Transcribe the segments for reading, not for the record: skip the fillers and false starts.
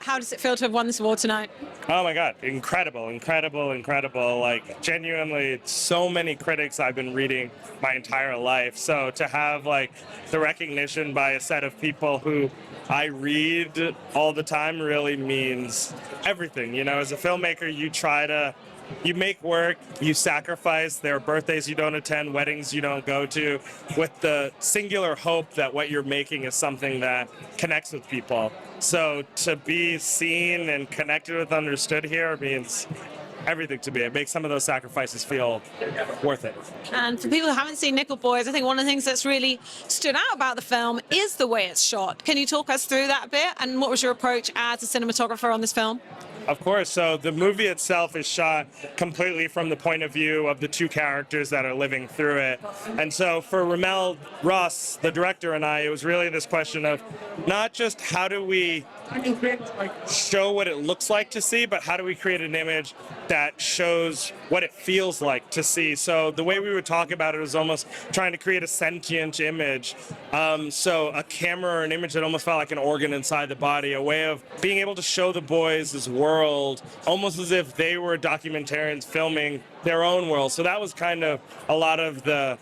How does it feel to have won this award tonight? Oh my God, incredible, incredible, incredible. Like genuinely so many critics I've been reading my entire life. So to have like the recognition by a set of people who I read all the time really means everything. You know, as a filmmaker, you make work, you sacrifice. There are birthdays you don't attend, weddings you don't go to, with the singular hope that what you're making is something that connects with people. So to be seen and connected with, understood here means everything to me. It makes some of those sacrifices feel worth it. And for people who haven't seen Nickel Boys, I think one of the things that's really stood out about the film is the way it's shot. Can you talk us through that a bit? And what was your approach as a cinematographer on this film? Of course. So the movie itself is shot completely from the point of view of the two characters that are living through it. And so for RaMell Ross, the director, and I, it was really this question of not just how do we show what it looks like to see, but how do we create an image that shows what it feels like to see. So the way we would talk about it was almost trying to create a sentient image. So a camera or an image that almost felt like an organ inside the body, a way of being able to show the boys this world almost as if they were documentarians filming their own world. So that was kind of a lot of the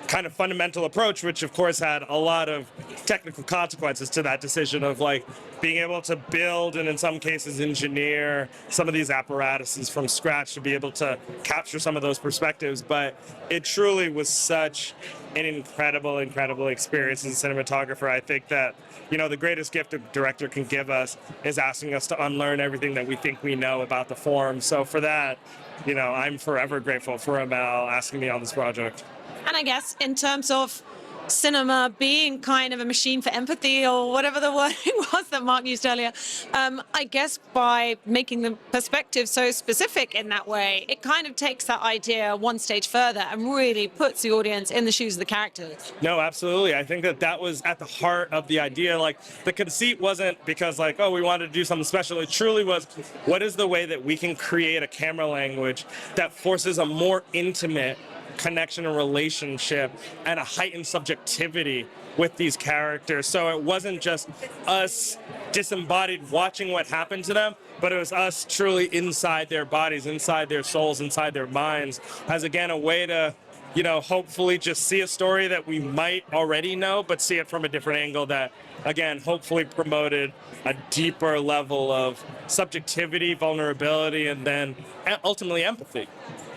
kind of fundamental approach, which of course had a lot of technical consequences to that decision of like being able to build and in some cases engineer some of these apparatuses from scratch to be able to capture some of those perspectives. But it truly was such an incredible, incredible experience as a cinematographer. I think that, you know, the greatest gift a director can give us is asking us to unlearn everything that we think we know about the form. So for that, you know, I'm forever grateful for RaMell asking me on this project. And I guess in terms of cinema being kind of a machine for empathy or whatever the wording was that Mark used earlier, I guess by making the perspective so specific in that way, it kind of takes that idea one stage further and really puts the audience in the shoes of the characters. No, absolutely. I think that that was at the heart of the idea. Like the conceit wasn't because like, oh, we wanted to do something special. It truly was, what is the way that we can create a camera language that forces a more intimate connection and relationship and a heightened subjectivity with these characters. So it wasn't just us disembodied watching what happened to them, but it was us truly inside their bodies, inside their souls, inside their minds, as again a way to, you know, hopefully just see a story that we might already know, but see it from a different angle that, again, hopefully promoted a deeper level of subjectivity, vulnerability, and then ultimately empathy.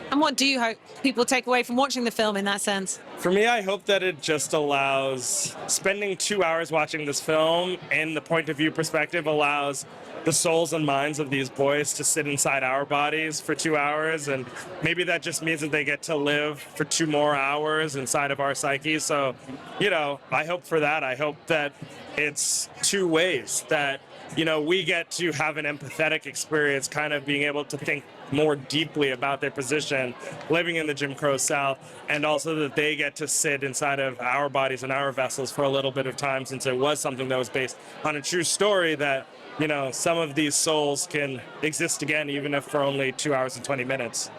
And what do you hope people take away from watching the film in that sense? For me, I hope that it just allows spending 2 hours watching this film in the point of view perspective allows the souls and minds of these boys to sit inside our bodies for 2 hours. And maybe that just means that they get to live for 2 more hours inside of our psyche. So, you know, I hope for that. I hope that it's two ways that, you know, we get to have an empathetic experience, kind of being able to think more deeply about their position living in the Jim Crow South, and also that they get to sit inside of our bodies and our vessels for a little bit of time, since it was something that was based on a true story, that, you know, some of these souls can exist again, even if for only 2 hours and 20 minutes.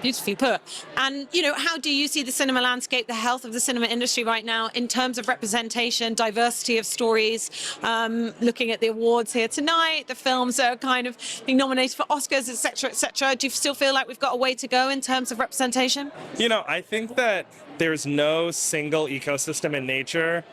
Beautifully put. And, you know, how do you see the cinema landscape, the health of the cinema industry right now in terms of representation, diversity of stories, looking at the awards here tonight, the films that are kind of being nominated for Oscars, et cetera, et cetera. Do you still feel like we've got a way to go in terms of representation? You know, I think that there's no single ecosystem in nature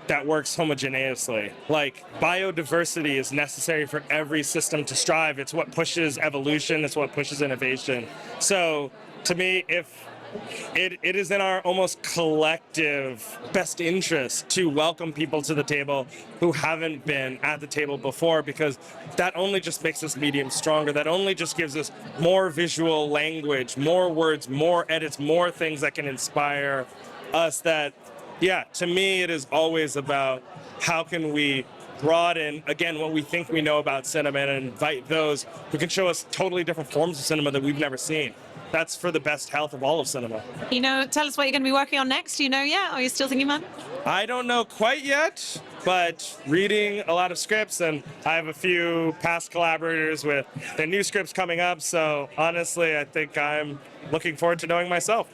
that works homogeneously. Like, biodiversity is necessary for every system to strive. It's what pushes evolution, it's what pushes innovation. So, to me, if it is in our almost collective best interest to welcome people to the table who haven't been at the table before, because that only just makes this medium stronger. That only just gives us more visual language, more words, more edits, more things that can inspire us. That, yeah, to me, it is always about how can we broaden, again, what we think we know about cinema and invite those who can show us totally different forms of cinema that we've never seen. That's for the best health of all of cinema. You know, tell us what you're going to be working on next. Do you know yet? Or are you still thinking about it? I don't know quite yet, but reading a lot of scripts, and I have a few past collaborators with their new scripts coming up. So honestly, I think I'm looking forward to knowing myself.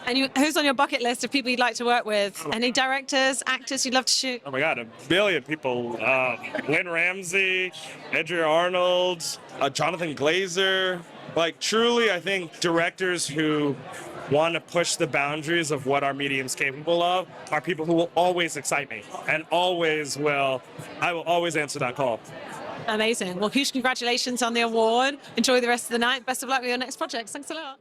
And who's on your bucket list of people you'd like to work with? Any directors, actors you'd love to shoot? Oh my God, a billion people. Lynn Ramsey, Andrea Arnold, Jonathan Glazer. Like, truly, I think directors who want to push the boundaries of what our medium's capable of are people who will always excite me and I will always answer that call. Amazing. Well, huge congratulations on the award. Enjoy the rest of the night. Best of luck with your next projects. Thanks a lot.